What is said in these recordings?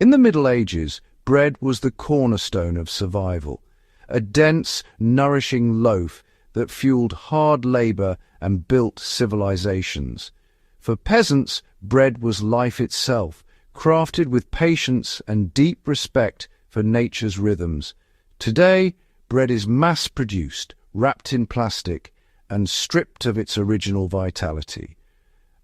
In the Middle Ages, bread was the cornerstone of survival, a dense, nourishing loaf that fueled hard labor and built civilizations. For peasants, bread was life itself, crafted with patience and deep respect for nature's rhythms. Today, bread is mass-produced, wrapped in plastic, and stripped of its original vitality.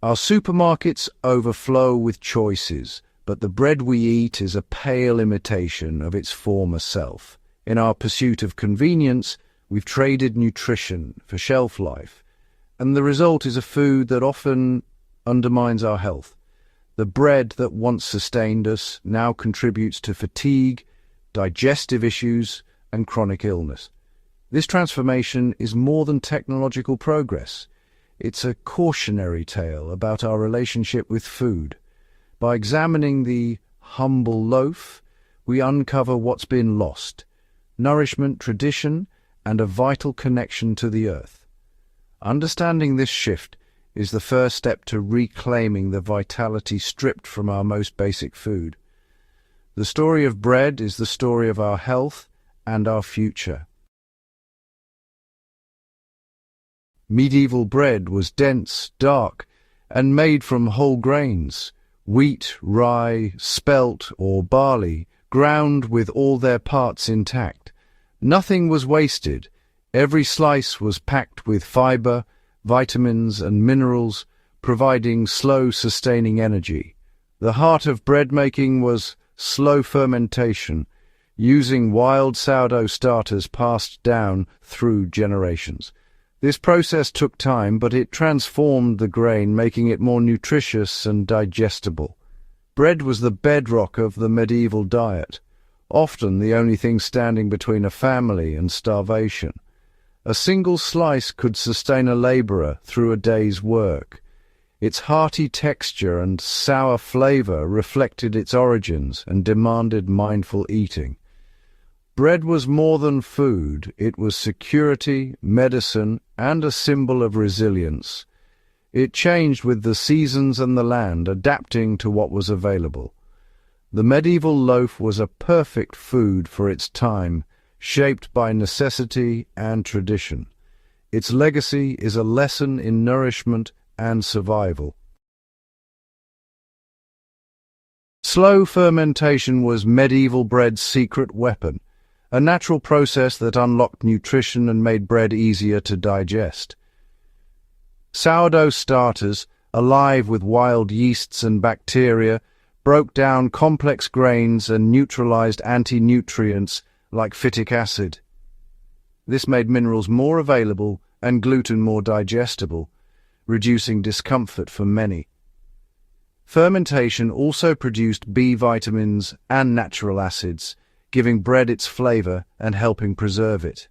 Our supermarkets overflow with choices, but the bread we eat is a pale imitation of its former self. In our pursuit of convenience, we've traded nutrition for shelf life, and the result is a food that often undermines our health. The bread that once sustained us now contributes to fatigue, digestive issues, and chronic illness. This transformation is more than technological progress. It's a cautionary tale about our relationship with food. By examining the humble loaf, we uncover what's been lost: nourishment, tradition, and a vital connection to the earth. Understanding this shift is the first step to reclaiming the vitality stripped from our most basic food. The story of bread is the story of our health and our future. Medieval bread was dense, dark, and made from whole grains: wheat, rye, spelt, or barley, ground with all their parts intact. Nothing was wasted. Every slice was packed with fiber, vitamins, and minerals, providing slow, sustaining energy. The heart of bread making was slow fermentation, using wild sourdough starters passed down through generations. This process took time, but it transformed the grain, making it more nutritious and digestible. Bread was the bedrock of the medieval diet, often the only thing standing between a family and starvation. A single slice could sustain a laborer through a day's work. Its hearty texture and sour flavor reflected its origins and demanded mindful eating. Bread was more than food. It was security, medicine, and a symbol of resilience. It changed with the seasons and the land, adapting to what was available. The medieval loaf was a perfect food for its time, shaped by necessity and tradition. Its legacy is a lesson in nourishment and survival. Slow fermentation was medieval bread's secret weapon, a natural process that unlocked nutrition and made bread easier to digest. Sourdough starters, alive with wild yeasts and bacteria, broke down complex grains and neutralized anti-nutrients like phytic acid. This made minerals more available and gluten more digestible, reducing discomfort for many. Fermentation also produced B vitamins and natural acids, giving bread its flavor and helping preserve it.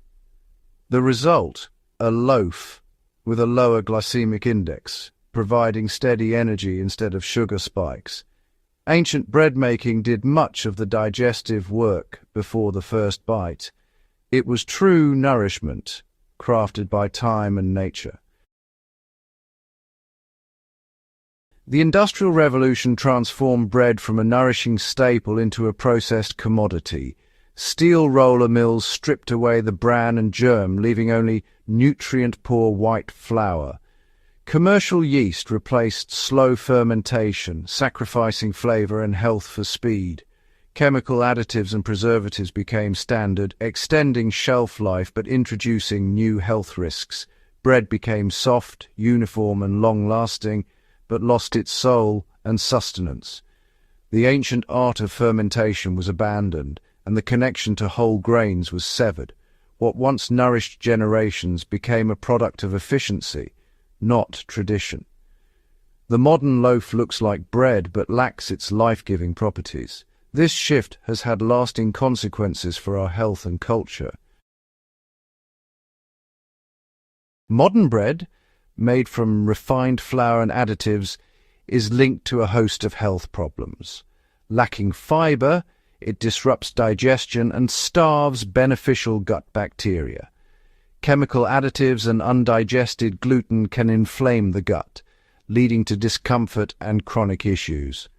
The result, a loaf with a lower glycemic index, providing steady energy instead of sugar spikes. Ancient bread making did much of the digestive work before the first bite. It was true nourishment, crafted by time and nature. The Industrial Revolution transformed bread from a nourishing staple into a processed commodity. Steel roller mills stripped away the bran and germ, leaving only nutrient-poor white flour. Commercial yeast replaced slow fermentation, sacrificing flavor and health for speed. Chemical additives and preservatives became standard, extending shelf life but introducing new health risks. Bread became soft, uniform, and long-lasting, but lost its soul and sustenance. The ancient art of fermentation was abandoned, and the connection to whole grains was severed. What once nourished generations became a product of efficiency, not tradition. The modern loaf looks like bread but lacks its life-giving properties. This shift has had lasting consequences for our health and culture. Modern bread, made from refined flour and additives, is linked to a host of health problems. Lacking fiber, it disrupts digestion and starves beneficial gut bacteria. Chemical additives and undigested gluten can inflame the gut, leading to discomfort and chronic issues.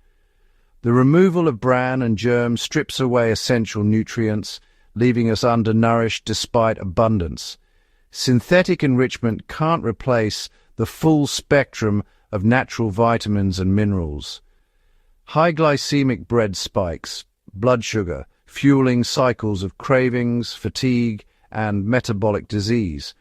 The removal of bran and germs strips away essential nutrients, leaving us undernourished despite abundance. Synthetic enrichment can't replace the full spectrum of natural vitamins and minerals. High glycemic bread spikes blood sugar, fueling cycles of cravings, fatigue, and metabolic disease.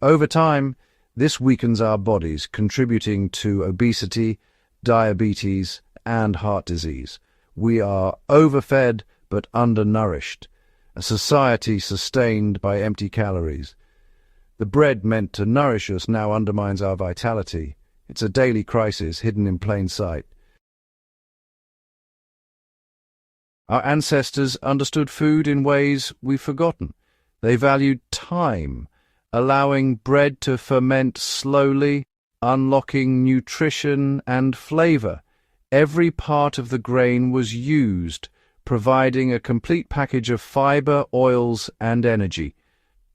Over time, this weakens our bodies, contributing to obesity, diabetes, and heart disease. We are overfed but undernourished, a society sustained by empty calories. The bread meant to nourish us now undermines our vitality. It's a daily crisis hidden in plain sight. Our ancestors understood food in ways we've forgotten. They valued time, allowing bread to ferment slowly, unlocking nutrition and flavor. Every part of the grain was used, providing a complete package of fiber, oils, and energy.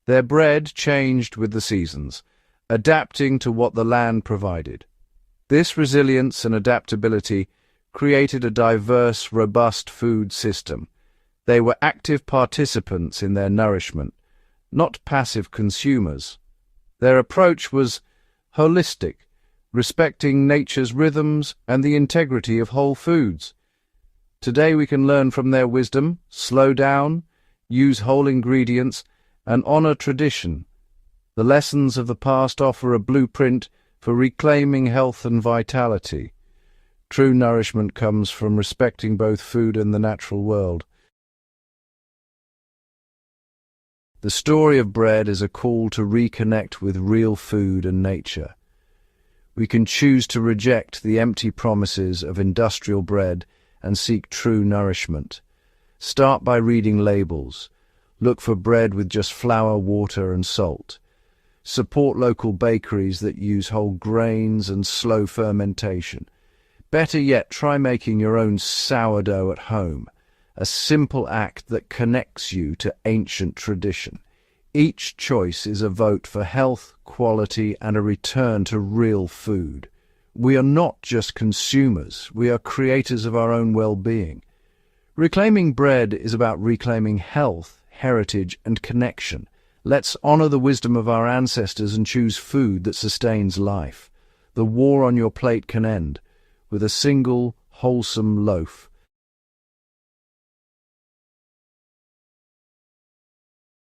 Their bread changed with the seasons, adapting to what the land provided. This resilience and adaptability created a diverse, robust food system. They were active participants in their nourishment, not passive consumers. Their approach was holistic, respecting nature's rhythms and the integrity of whole foods. Today we can learn from their wisdom, slow down, use whole ingredients, and honor tradition. The lessons of the past offer a blueprint for reclaiming health and vitality. True nourishment comes from respecting both food and the natural world. The story of bread is a call to reconnect with real food and nature. We can choose to reject the empty promises of industrial bread and seek true nourishment. Start by reading labels. Look for bread with just flour, water, and salt. Support local bakeries that use whole grains and slow fermentation. Better yet, try making your own sourdough at home, a simple act that connects you to ancient tradition. Each choice is a vote for health, quality, and a return to real food. We are not just consumers, we are creators of our own well-being. Reclaiming bread is about reclaiming health, heritage, and connection. Let's honor the wisdom of our ancestors and choose food that sustains life. The war on your plate can end with a single, wholesome loaf.